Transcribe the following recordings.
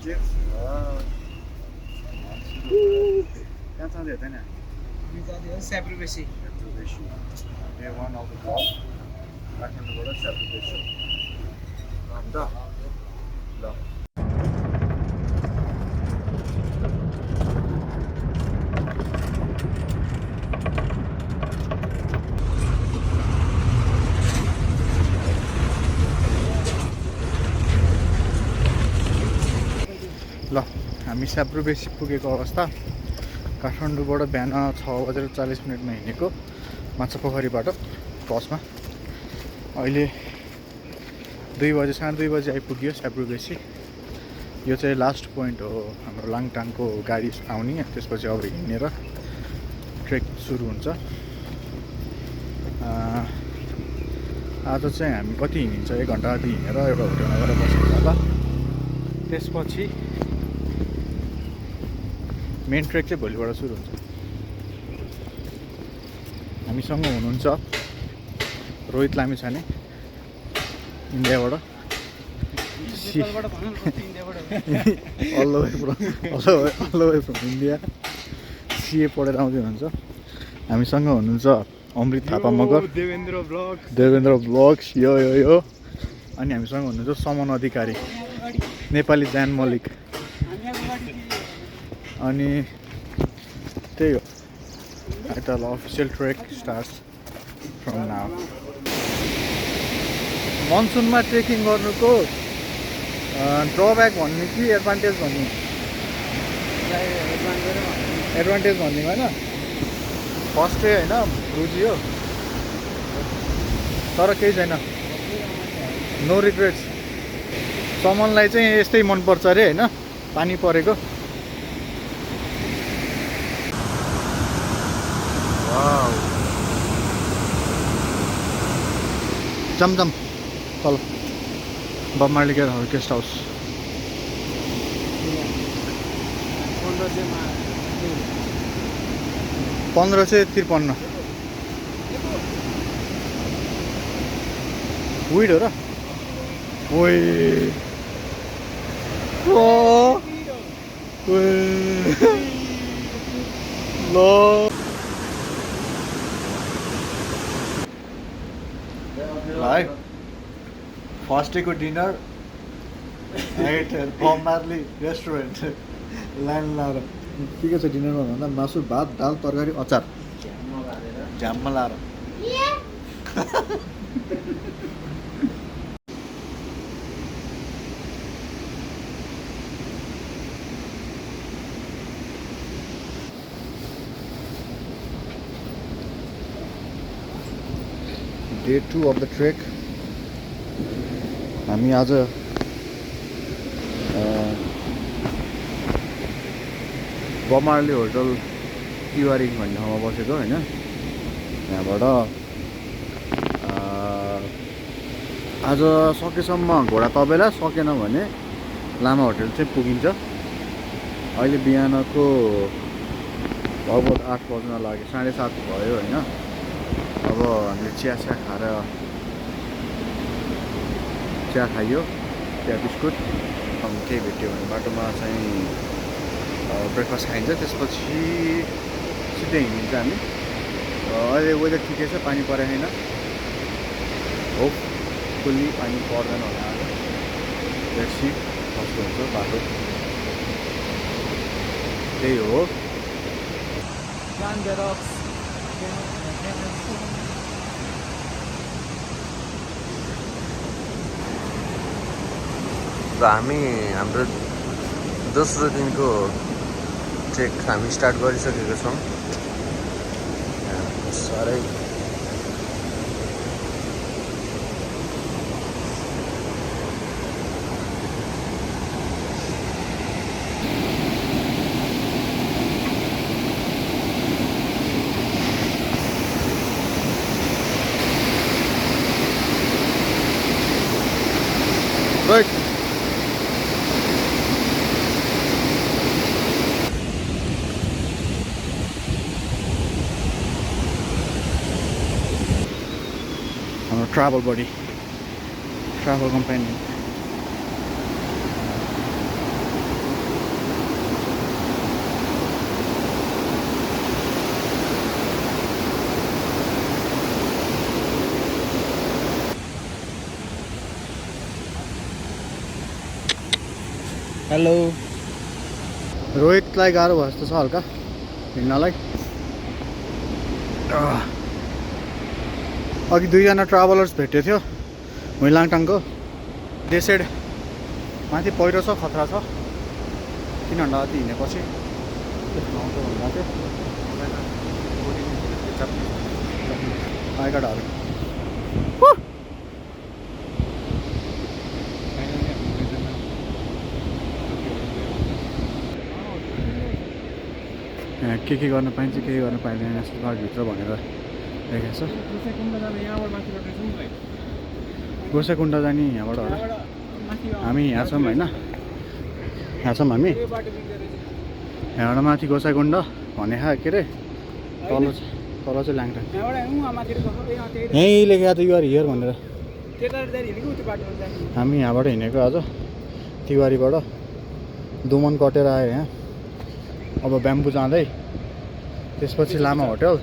कहाँ जाँदै हुँदैन Syabrubensi. Day 1 of the blog काठमाडौँबाट स्याब्रुबेसी अन्त ल ल हामी स्याब्रुबेसी पुगेको अवस्था काठमाडौँबाट बिहान 6:40 हिँडेको माछापोखरीबाट बसमा अहिले 2 बजे 2:30 बजे आइपुग्यो स्याब्रुबेसी यो चाहिँ लास्ट पोइन्ट हो हाम्रो लाङटाङको गाडी आउने त्यसपछि अब हिँडेर ट्रेक सुरु हुन्छ आज चाहिँ हामी कति हिँडिन्छ 1 घन्टा जति हिँडेर एउटा होटलमा गएर बसेको होला त्यसपछि मेन ट्रेक चाहिँ भोलिबाट सुरु हुन्छ हामीसँग हुनुहुन्छ रोहित लामिछाने इन्डियाबाट all the way from India CA पढेर आउँदै हुनुहुन्छ हामीसँग हुनुहुन्छ अमृत थापा मगर देवेन्द्र ब्लग्स यो अनि हामीसँग हुनुहुन्छ समन अधिकारी नेपाली जान मलिक अनि त्यही हो आइतल official trek starts from now मनसुनमा ट्रेकिङ गर्नुको ड्रब्याक भन्ने कि एडभान्टेज भन्ने एडभान्टेज भन्ने होइन फर्स्ट डे होइन रुची हो तर केही छैन नो रिग्रेट्स समनलाई चाहिँ यस्तै मनपर्छ अरे होइन पानी परेको जमजम तल मार्ली गेस्ट हाउस 1553 विड हो र ओए ल है फर्स्ट डेको dinner at Marley restaurant line लाएर के छ डिनरमा भन्दा मासु भात दाल तरकारी अचार झ्याममा लाएर डे 2 अफ द ट्रेक हामी आज बमार्ली होटल तिवारी भन्ने ठाउँमा बसेको होइन त्यहाँबाट आज सकेसम्म घोडा तबेला सकेन भने लामा होटल चाहिँ पुगिन्छ अहिले बिहानको लगभग 8 बज्न लाग्यो 7:30 भयो होइन अब हामीले चिया खाएर चिया खाइयो चिया बिस्कुट अनि केही भेट्यो भने बाटोमा चाहिँ ब्रेकफास्ट खाइन्छ त्यसपछि सिधै हिँडिन्छ हामी अहिले वेदर ठिकै छ पानी परेको छैन होपफुल्ली पानी पर्दैन होला आज लेट्स सी कस्तो हुन्छ बाटो त्यही हो हामी हाम्रो दोस्रो दिनको ट्रेक हामी स्टार्ट गरिसकेको छौँ साह्रै right. Our travel buddy, travel companion. Hello रोहितलाई गाह्रो भयो जस्तो छ हल्का हिँड्नलाई। अघि दुईजना ट्राभलर्स भेटेको थियो हुइलाङटाङको। देसेड माथि पहिरो छ, खतरा छ। 3 घन्टा जति हिँडेपछि भन्दा चाहिँ आइकाटाहरू यहाँ के गर्न पाइन्छ के गर्न पाइँदैन यस्तो घरभित्र भनेर लेखेको छ। गोसाइकुण्ड जाने यहाँबाट होला। हामी यहाँ छौँ होइन, यहाँ छौँ हामी। यहाँबाट माथि गोसाइकुण्ड भने के अरे, तल चाहिँ लाङटाङ। यहीँ लेखेको त युआर हियर भनेर। हामी यहाँबाट हिँडेको आज तिवारीबाट दुमन कटेर आयो यहाँ। अब ब्याम्बु जाँदै त्यसपछि लामा होटल।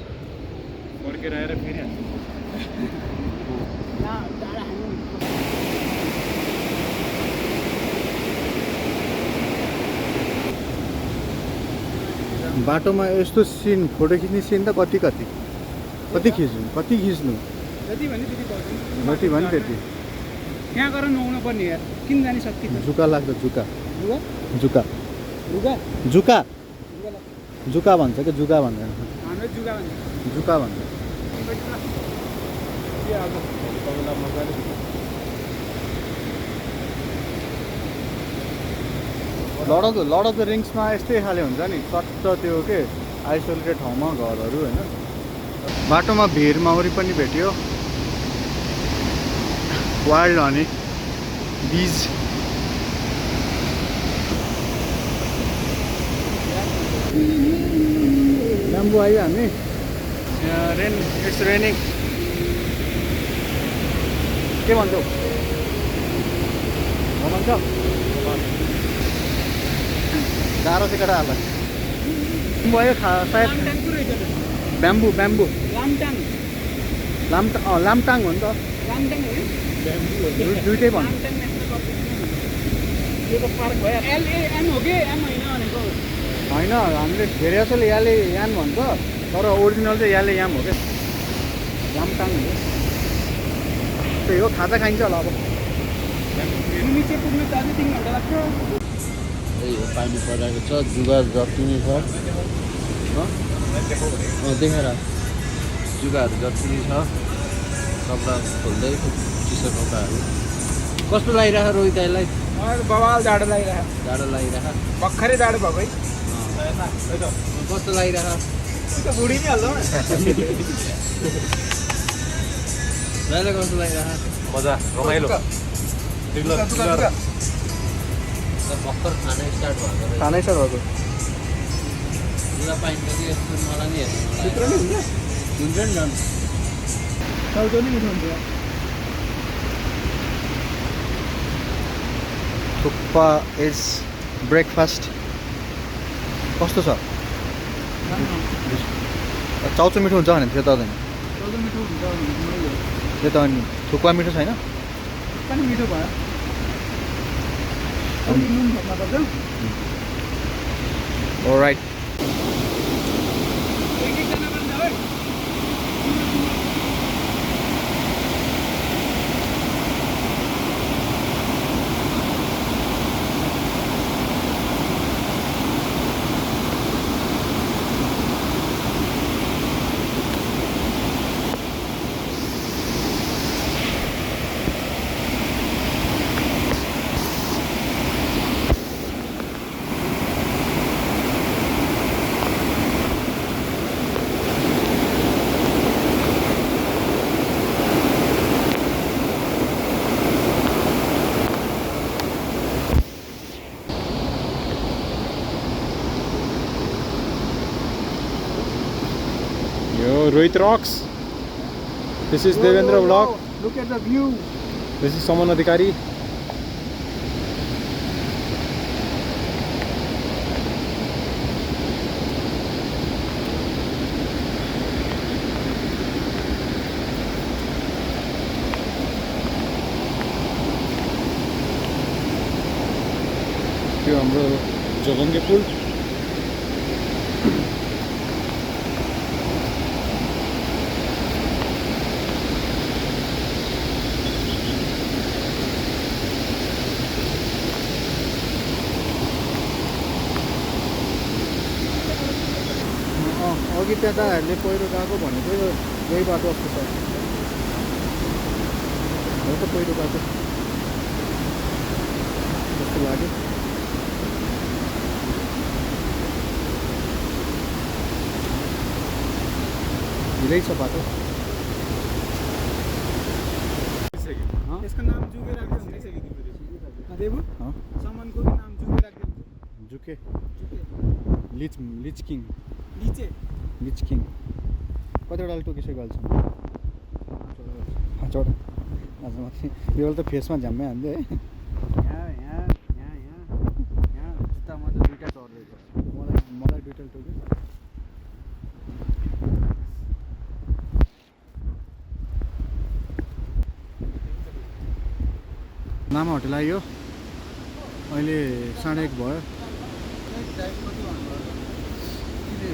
फर्केर आएर फेरि बाटोमा यस्तो सिन, फोटो खिच्ने सिन त कति खिच्नु जति भने त्यति। यहाँ गएर नुहाउनु पर्ने यार, किन जाने शक्ति जुका लाग्छ। जुका भन्छ कि जुका भन्दैन? जुका भन्छ। लड अफ द रिङ्समा यस्तै खाले हुन्छ नि, चट्ट त्यो के आइसोलेटेड ठाउँमा घरहरू होइन। बाटोमा भिर माउरी पनि भेट्यो, वाइल्ड हनी बिज। ब्याम्बु आयो हामी। It's raining. के भन्छौ? भन्छ गाह्रो चाहिँ केटाहरूलाई भयो सायद। ब्याम्बु लामटाङ हो नि त, दुइटै भन्छ। होइन, हामीले धेरै जसोले याले यान भन्छ, तर ओरिजिनल चाहिँ याले याम हो क्या, लामटाङ हो। त्यही हो, खाजा खाइन्छ होला अब। पानी परिरहेको छ, जुगा जति नै छ देखेर जुगाहरू जति नै छ। कपडा खोल्दै चिसो कपडाहरू कस्तो लागिरहेको रोहित दाइलाई? बवाल जाडो लागिरहेको, भर्खरै जाडो भएको है। कस्तो लागिरहेको? बुढी नै हाल्छ दाइलाई कस्तो लागिरहेको? मजा, रमाइलो। भर्खर खाना स्टार्ट भएको लुगा पाइन्छ कि यस्तो मलाई नि हुन्छ नि झन्। Thukpa is breakfast. कस्तो छ? चाउचो मिठो हुन्छ भने त्यो त हुँदैन। त्यो त अनि थुक्पा मिठो छैन? मिठो भयो। Alright. Rohit rocks. This is Devendra vlog. Look at the view. This is Saman Adhikari. त्यो हाम्रो जोगङ्गे पुल। अघि त्यताहरूले पहिरो गएको भनेको यही बाटो जस्तो छ। हो त पहिरो गएको जस्तो लाग्यो। ढिलै छ बाटो। यसको नाम जुके राख्दै हुँदैछ कि तिमीले? देबु सामानको नाम जुके राख्दै हुन्छ। जुके जुके लिच किङ लिचे लिच किङ कतिवटा टोकिसकेको अहिलेसम्म? 5वटा। आज माथि यो त फेसमा झ्याम्मै हान्दै है। यहाँ जुत्तामा त 2टा चढ्दैछ। मलाई 2टा टोक्यो। लामा होटेल आयो। अहिले 1:30 भयो।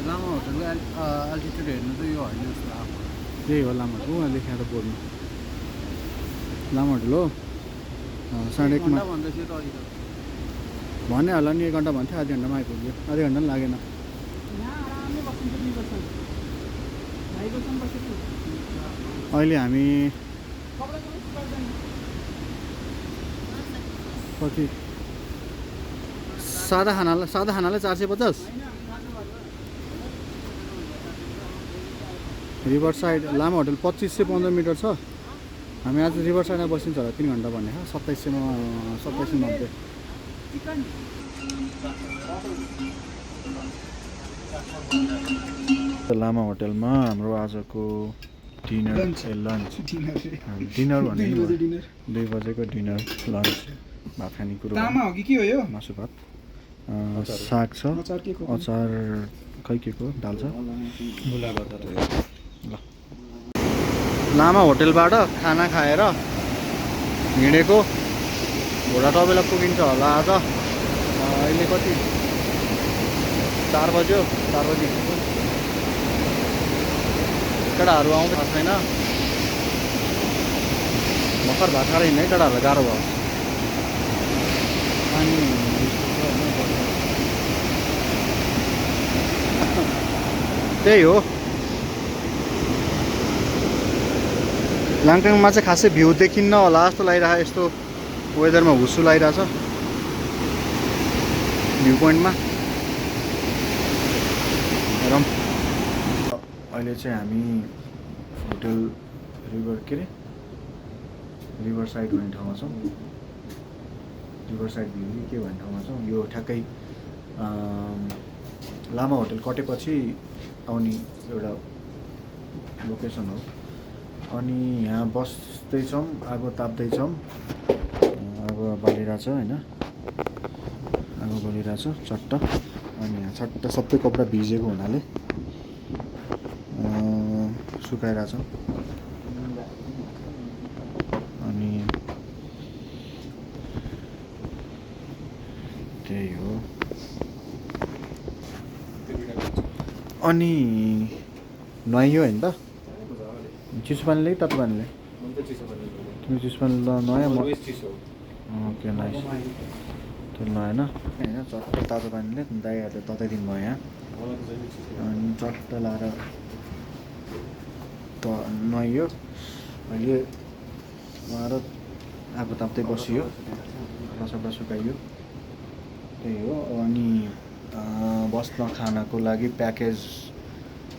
लामा होटलको अल्टिट्युड हेर्नु त यो होइन जस्तो लाग्यो। यही हो लामा होटल। उहाँ लेखेर बोर्डमा लामा होटल हो। 1:30 मा भन्दै थियो त अघि त। भन्ने होला नि 1 घन्टा भन्थ्यो, आधी घन्टामा आइपुग्यो। आधी घन्टा पनि लागेन। यहाँ आरामले बसिन्छ 2%। भाइकोसँग बसेको अहिले हामी कति सादा खानालाई 450। रिभरसाइड लामा होटल 2515 मिटर छ। हामी आज रिभरसाइडमा बसिन्छ होला 3 घन्टा भन्ने 2790। लामा होटलमा हाम्रो आजको डिनर लन्च डिनर भने 2 बजेको डिनर लन्च भात खानेकुरो तामा हो कि के हो यो? मासु भात साग छ, अचार खै के को दाल छ। ल लामा होटेलबाट खाना खाएर हिँडेको घोडा तपाईँलाई पुगिन्छ होला आज। अहिले कति 4 बज्यो। 4 बजी हिँडेको। केटाहरू आउँदैन छैन। भर्खर भात खाएर हिँड्ने केटाहरूलाई गाह्रो भयो। अनि त्यही हो। लाङटाङमा चाहिँ खासै भ्यू देखिन्न होला जस्तो लागिरहेको। यस्तो वेदरमा हुस्सु लागिरहेछ भ्यू पोइन्टमा। हेरौँ। अहिले चाहिँ हामी होटल रिभरसाइड भन्ने ठाउँमा छौँ। रिभरसाइड भ्यू के भन्ने ठाउँमा छौँ। यो ठ्याक्कै लामा होटल कटेपछि आउने एउटा लोकेसन हो। अनि यहाँ बस्दैछौँ, आगो ताप्दैछौँ। आगो बलिरहेछ होइन, आगो बलिरहेछ चट्ट। अनि यहाँ चट्ट सबै कपडा भिजेको हुनाले सुकाइरहेछौँ। अनि त्यही हो। अनि नुहाइयो होइन त? चिसो पानीले कि तातो पानीले? तिमी चिसो पानी ल नुहायो। Okay nice. त्यो नुहाएन होइन, चट्ट तातो पानीले दाइहरूले तताइदिनु भयो यहाँ। अनि चट्ट लाएर त नुहाइयो। अहिले उहाँ र आगो ताप्दै बसियो, कपडा सुकाइयो। त्यही हो। अनि बस्न खानाको लागि प्याकेज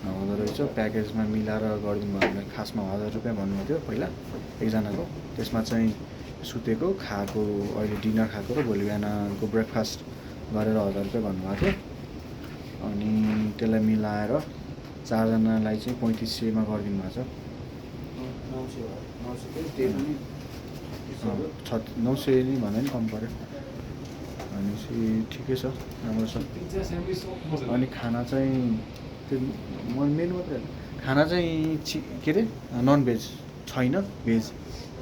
हुँदो रहेछ। प्याकेजमा मिलाएर गरिदिनु भयो भने खासमा 1000 रुपियाँ भन्नुभएको थियो पहिला एकजनाको। त्यसमा चाहिँ सुतेको खाएको अहिले डिनर खाएको र भोलि बिहानको ब्रेकफास्ट गरेर 1000 रुपियाँ भन्नुभएको थियो। अनि त्यसलाई मिलाएर 4 जनालाई चाहिँ 3500मा गरिदिनु भएको छ। 900 नि भन्दा नि कम पऱ्यो। भनेपछि ठिकै छ, राम्रो छ। अनि खाना चाहिँ त्यो मेनु मात्रै खाना चाहिँ के अरे नन भेज छैन, भेज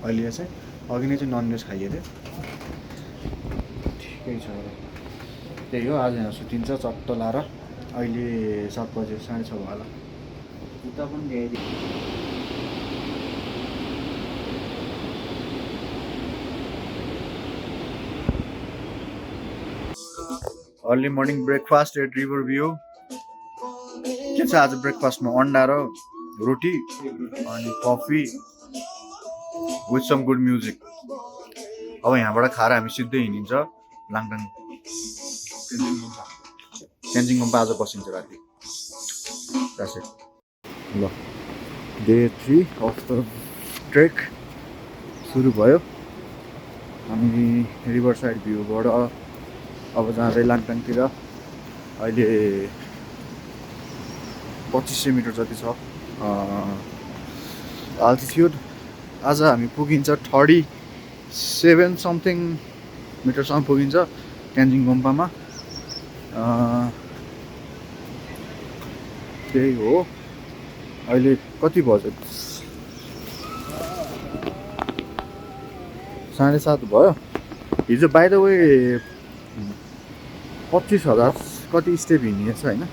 अहिले चाहिँ। अघि नै चाहिँ नन भेज खाइयो अरे। ठिकै छ। त्यही हो आज यहाँ सुतिन्छ चट्ट लाएर अहिले 7 बजे 6:30 भयो होला जुत्ता पनि ल्याइदियो early morning breakfast at river view के छ आज ब्रेकफास्टमा अन्डा र रोटी अनि coffee with some good music अब यहाँबाट खाएर हामी सिधै हिँडिन्छ लाङटाङ तेन्जिङ गुम्पा आज बसिन्छ राति That's it. ल डे 3 अफ द ट्रेक सुरु भयो हामी रिभर साइड भ्यूबाट अब जाँदै लाङटाङतिर अहिले 2500 मिटर जति छ अल्टिट्युड आज हामी पुगिन्छ 37 समथिङ मिटरसम्म पुगिन्छ तेन्जिङ गुम्पामा त्यही हो अहिले कति बज्यो 7:30 भयो हिजो बाइ द वे 25,000 कति स्टेप हिँडिएछ होइन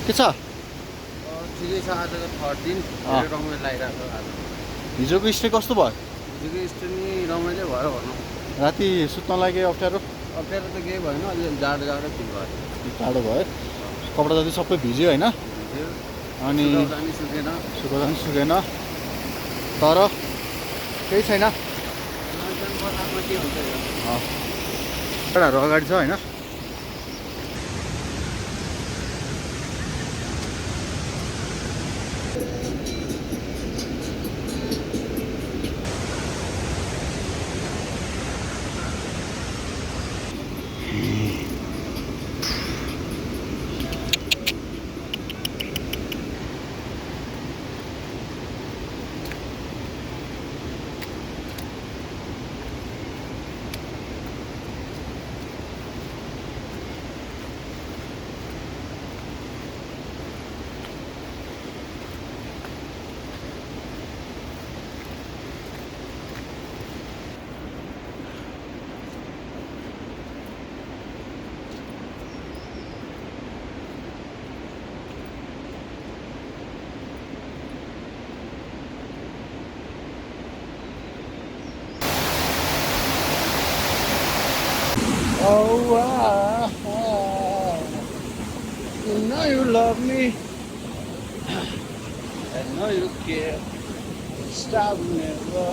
के छ ठिकै छ आजको 13 रमाइलो लागिरहेको आज हिजोको स्टे कस्तो भयो हिजोको स्टे नि रमाइलो भयो भनौँ राति सुत्न लागि अप्ठ्यारो अप्ठ्यारो त केही भएन अलि जाडो जाडो फिल भयो टाढो भयो कपडा जति सबै भिज्यो होइन अनि सुकाउँदा पनि सुकेन तर केही छैन केटाहरू अगाडि छ होइन Oh, you know you love me. I know you care. Stop never.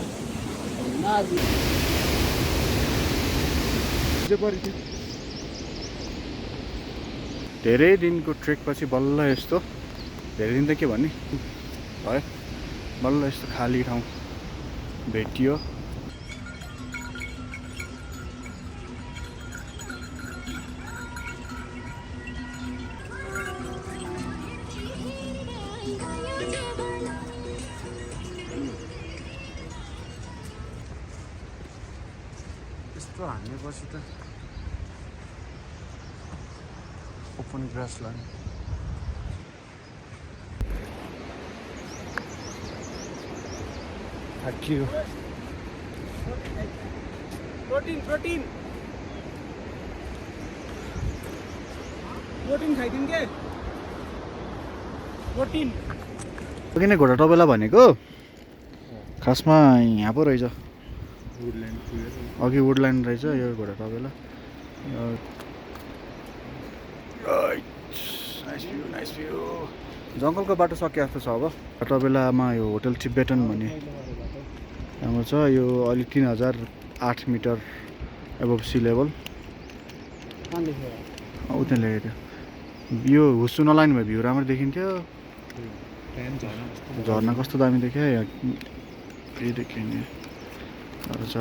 धेरै दिनको ट्रेक पछि बल्ल यस्तो धेरै दिन त के भन्ने भयो बल्ल यस्तो खाली ठाउँ भेटियो हान्नेपछि त ओपन ग्रासल्यान्ड थाकियो प्रोटिन खाइदिउँ के प्रोटिन किन घोडा टपेला भनेको खासमा यहाँ पो रहेछ अघि वुडल्यान्ड रहेछ यो घोडा टपेला नाइस भ्यू जङ्गलको बाटो सकिया जस्तो छ अब टपेलामा यो होटल टिबेटन भन्ने राम्रो छ यो अलि 3008 मिटर एबभ सी लेभल उता लेखेको थियो यो हुस्सु नलाग्ने भयो भ्यू राम्रो देखिन्थ्यो झर्ना कस्तो दामी देख्यो यही देखिने छ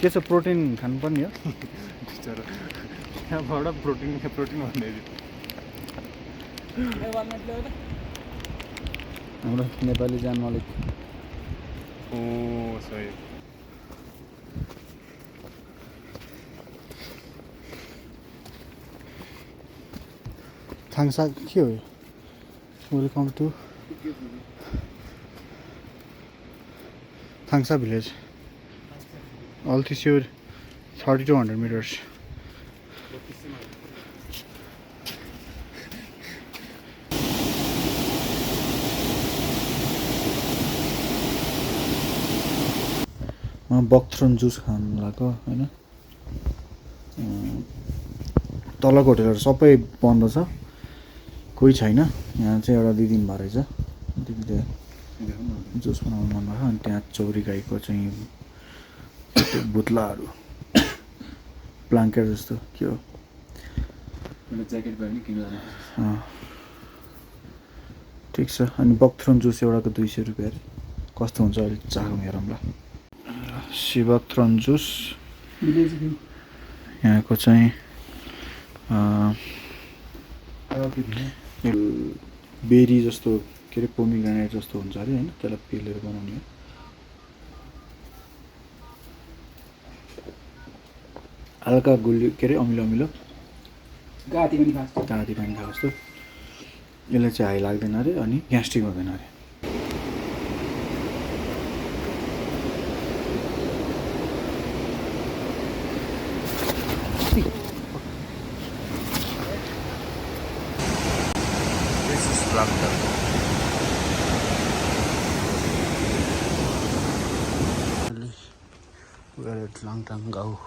के छ प्रोटिन खानुपर्ने हो यहाँबाट प्रोटिन भन्दै हाम्रो नेपाली जान मालिक ओ सही थाङसा के हो यो welcome to Thangsa village altitude 3200 meters buckthorn juice खानु लाग्यो होइन। तलको होटेलहरू सबै बन्द छ, कोही छैन। यहाँ चाहिँ एउटा दिदी भएर रहेछ, दिदीले जुस बनाउनु मन भएको। अनि त्यहाँ चौरी गाईको चाहिँ बुत्लाहरू, ब्ल्याङ्केट जस्तो के हो, ज्याकेट पनि किन्नु ठिक छ। अनि बक्थ्रोन जुस एउटाको 200 रुपियाँ अरे। कस्तो हुन्छ अलिक चाखौँ हेरौँ ल। सिबक्थ्रोन जुस यहाँको चाहिँ बेरी जस्तो के अरे पोमिग्रेनेट जस्तो हुन्छ अरे होइन, त्यसलाई पेलेर बनाउने हो। हल्का गुलियो के अरे अमिलो अमिलो गाती पनि खान्छ। गाती पानी खाएको जस्तो। यसले चाहिँ हाई लाग्दैन अरे अनि ग्यास्ट्रिक हुँदैन अरे। We're at Langtang Gao.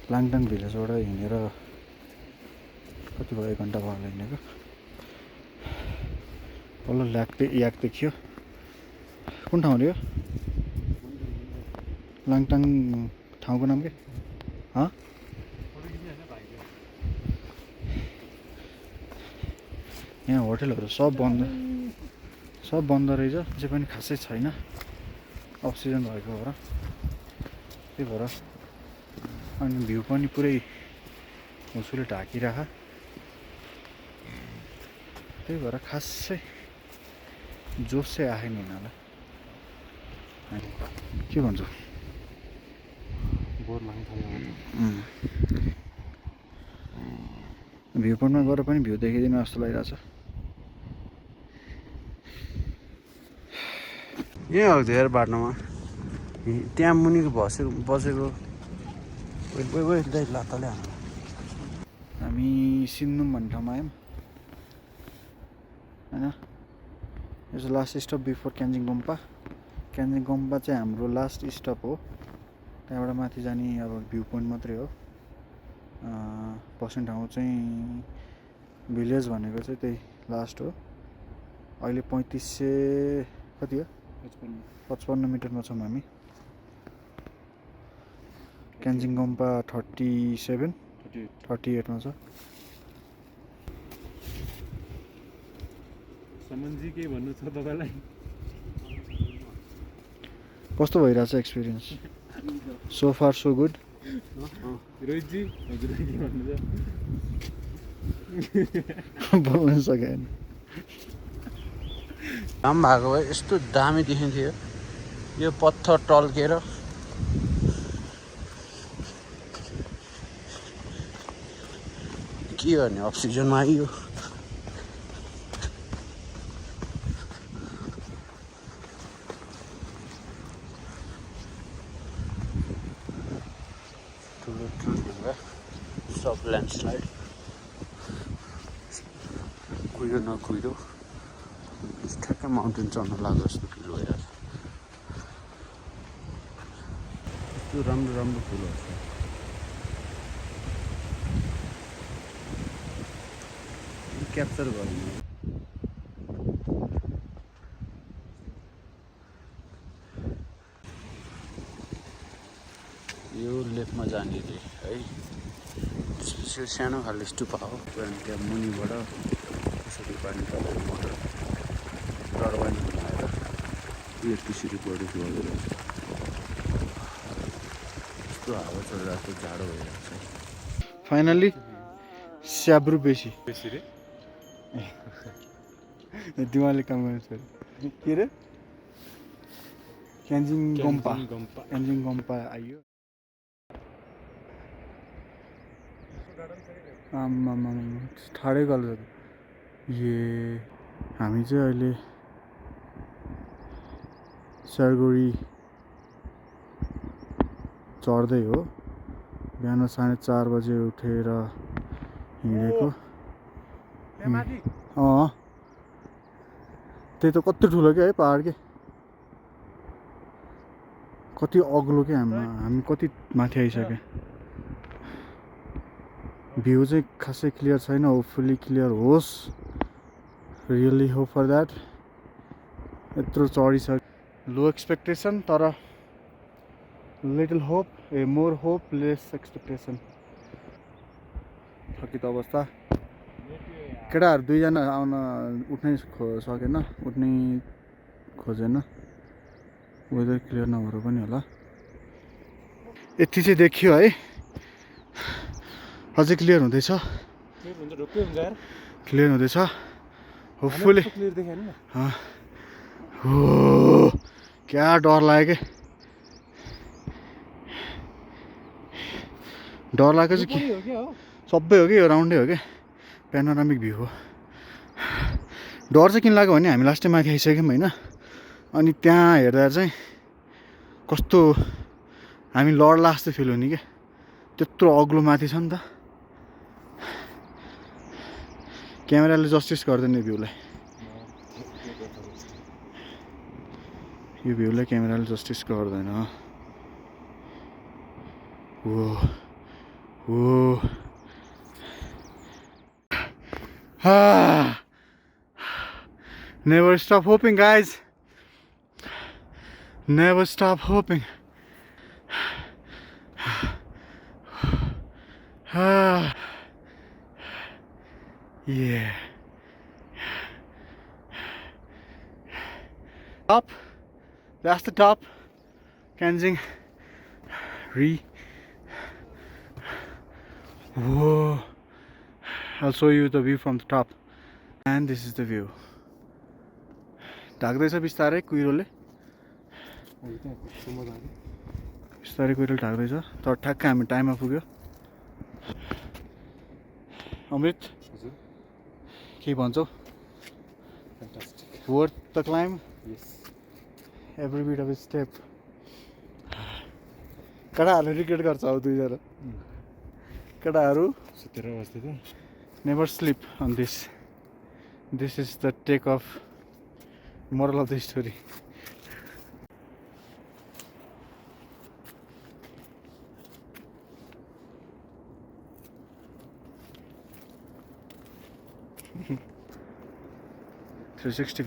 Langtang भिलेजबाट हिँडेर कति भयो, 1 घन्टा भयो हिँडेको। तल याक देखियो। कुन ठाउँ अरे यो? लाङटाङ ठाउँको नाम के? यहाँ होटेलहरू सब बन्द रहेछ, जे पनि खासै छैन। अक्सिजन भएको भएर त्यही भएर। अनि भ्यू पनि पुरै हुसुले ढाकिराख, त्यही भएर खासै जोस चाहिँ आएन यिनीहरूलाई। के भन्छ, बोर लाग्न थाल्यो। भ्यू पोइन्टमा गएर पनि भ्यू देखिदिनु जस्तो लागिरहेछ। यहाँ हो धेरै बाटोमा, त्यहाँ मुनिको बसेको लाताले हाल्नु। हामी सिन्नुम भन्ने ठाउँमा आयौँ होइन। यो चाहिँ लास्ट स्टप बिफोर क्यान्जिङ गुम्पा। क्यान्जिङ गुम्पा चाहिँ हाम्रो लास्ट स्टप हो। त्यहाँबाट माथि जाने अब भ्यू पोइन्ट मात्रै हो। बस्ने ठाउँ चाहिँ भिलेज भनेको चाहिँ त्यही लास्ट हो। अहिले 3500 कति हो, 55 मिटरमा छौँ हामी। क्यान्जिङ गुम्पा 38मा छ। समन्जी के भन्नु छ तपाईलाई? कस्तो भइरहेछ experience? So far so good. रोहितजी हजुरलाई के भन्नु छ? बोल्न सकेन। काम भएको भए यस्तो दामी देखिन्थ्यो। यो पत्थर टल्केर के गर्ने, अक्सिजन आइयो। अफ ल्यान्डस्लाइड कुहिरो नकुहिरो ठ्याक्कै माउन्टेन चढ्न लाग्यो जस्तो फिल भइरहेको छ त्यो राम्रो राम्रो फुलहरू छ क्याप्चर गर्नु यो लेकमा जाने रे है त्यसपछि सानो खाले स्टुपा हो अनि त्यहाँ मुनिबाट त्यसरी पानी तरेर मोटर टर्बाइन बनाएर इलेक्ट्रिसिटी प्रड्युस गरिरहेको छ यस्तो हावा चलिरहेको छ जाडो भइरहेको छ फाइनली स्याब्रुबेसी रे दिमागले काम गर्नु छोड्यो के रे क्यान्जिङ गम्पा आइयो आम्मामा ठाडै गल्छ हामी चाहिँ अहिले स्यालगढी चढ्दै हो बिहान 4:30 बजे उठेर हिँडेको त्यही त कति ठुलो क्या है पहाड के कति अग्लो क्या हामी कति माथि आइसक्यो भ्यू चाहिँ खासै क्लियर छैन होपफुली क्लियर होस् रियली होप फर द्याट यत्रो चढिसक्यो लो एक्सपेक्टेसन तर little hope more hope lace expectation थकित अवस्था केटाहरू 2 जना आउन उठ्नै सकेन उठ्नै खोजेन वेदर क्लियर नभएर पनि होला यति चाहिँ देखियो है अझै क्लियर हुँदैछ क्लियर हुँदैछ होपफुली क्या डर लाग्यो कि डर लागेको चाहिँ के सबै हो कि यो राउन्डै हो कि पेनोरामिक भ्यू हो डर चाहिँ किन लाग्यो भने हामी लास्ट टाइम माथि आइसक्यौँ होइन अनि त्यहाँ हेर्दा चाहिँ कस्तो हामी लड्ला जस्तो फिल हुने क्या त्यत्रो अग्लो माथि छ नि त क्यामेराले जस्टिस गर्दैन यो भ्यूलाई क्यामेराले जस्टिस गर्दैन Never stop hoping, guys. Never stop hoping. Yeah. Top. That's the top. Kynajin. Whoa. I'll show you the view from the top. And this is the view. ढाक्दैछ बिस्तारै कुहिरोले बिस्तारै कुहिरोले ढाक्दैछ तर ठ्याक्क हामी टाइममा पुग्यो अमृत के भन्छौ worth the climb every bit of step केटाहरूले रिग्रेट गर्छ अब 2 जना केटाहरू सुतेर बस्दै त never slip on this is the take of moral of the story.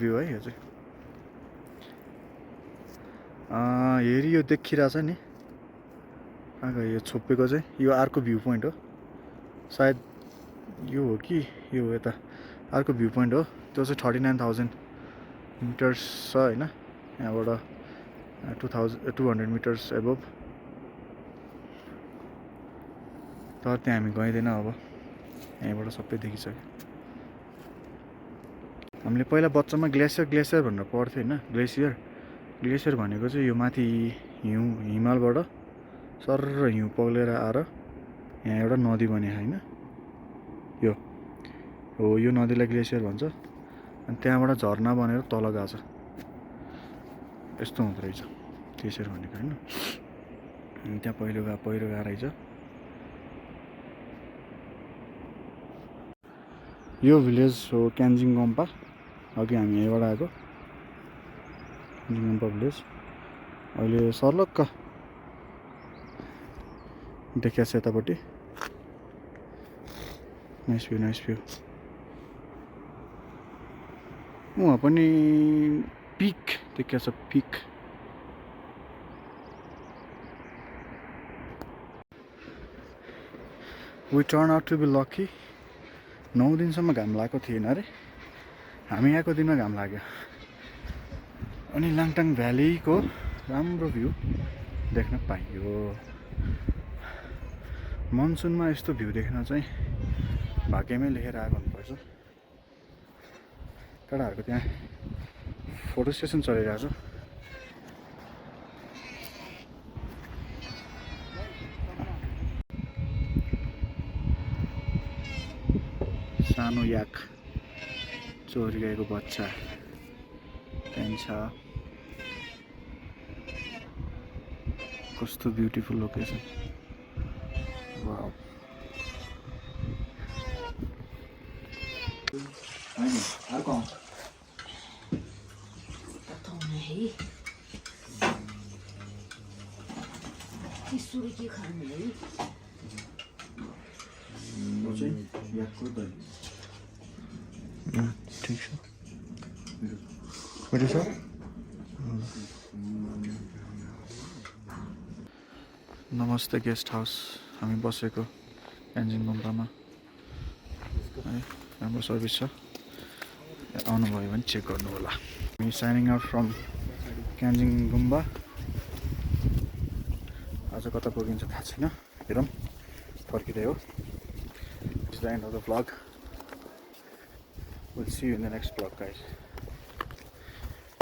view है यो चाहिँ हेरी यो देखिरहेछ नि आगा यो छोपेको चाहिँ यो अर्को भ्यू पोइन्ट हो सायद यो हो कि यो यता अर्को भ्यू पोइन्ट हो त्यो चाहिँ 39,000 मिटर्स छ होइन यहाँबाट 200 मिटर्स एबोभ तर त्यहाँ हामी गइँदैन अब यहाँबाट सबै देखिसक्यो हामीले पहिला बच्चामा ग्लेसियर भनेर पढ्थ्यो होइन ग्लेसियर भनेको चाहिँ यो माथि हिमालबाट सर हिउँ पग्लेर आएर यहाँ एउटा नदी बने होइन यो नदीलाई ग्लेसियर भन्छ अनि त्यहाँबाट झरना बनेर तल गएको छ यस्तो हुँदो रहेछ ग्लेसियर भनेको होइन अनि त्यहाँ पहिरो गएको रहेछ यो भिलेज हो क्यान्जिङ गम्पा अघि हामी यहीँबाट आएको क्यान्जिङ गम्पा भिलेज अहिले सर्लक्क देखिया छ यतापट्टि नाइस भ्यू उहाँ पनि पिक देखिया छ peak we turn out to be lucky 9 दिनसम्म घाम लागेको थिएन अरे हामी आएको दिनमा घाम लाग्यो अनि लाङटाङ भ्यालीको राम्रो भ्यू देख्न पाइयो मनसुनमा यस्तो भ्यू देख्न चाहिँ भाग्यमै लेखेर आएको हुनुपर्छ केटाहरूको त्यहाँ फोटो सेसन चलिरहेको छ सानो याक चोरी गएको बच्चा त्यहाँ छ कस्तो ब्युटिफुल लोकेसन वाउ अर्को ठिक छ कति छ नमस्ते गेस्ट हाउस हामी बसेको क्यान्जिङ गुम्बामा है राम्रो सर्भिस छ आउनुभयो भने चेक गर्नु होला हामी साइनिङ आउट फ्रम क्यान्जिङ गुम्बा आज कता पुगिन्छ थाहा छैन हेरौँ फर्किँदै हो it's the and of the vlog will see you in the next vlog guys